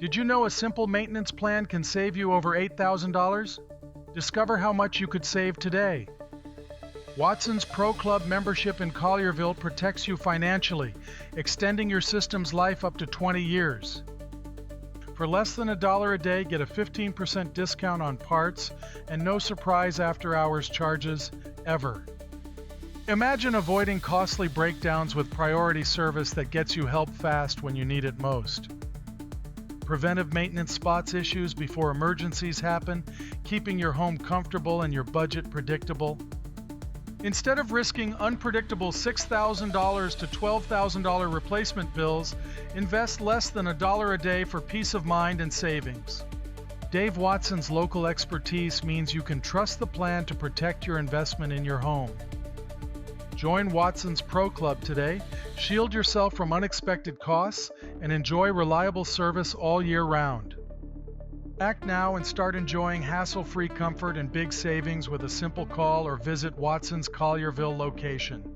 Did you know a simple maintenance plan can save you over $8,000? Discover how much you could save today. Watson's Pro Club membership in Collierville protects you financially, extending your system's life up to 20 years. For less than $1 a day, get a 15% discount on parts and no surprise after-hours charges, ever. Imagine avoiding costly breakdowns with priority service that gets you help fast when you need it most. Preventive maintenance spots issues before emergencies happen, keeping your home comfortable and your budget predictable. Instead of risking unpredictable $6,000 to $12,000 replacement bills, invest less than $1 a day for peace of mind and savings. Dave Watson's local expertise means you can trust the plan to protect your investment in your home. Join Watson's Pro Club today, shield yourself from unexpected costs, and enjoy reliable service all year round. Act now and start enjoying hassle-free comfort and big savings with a simple call or visit Watson's Collierville location.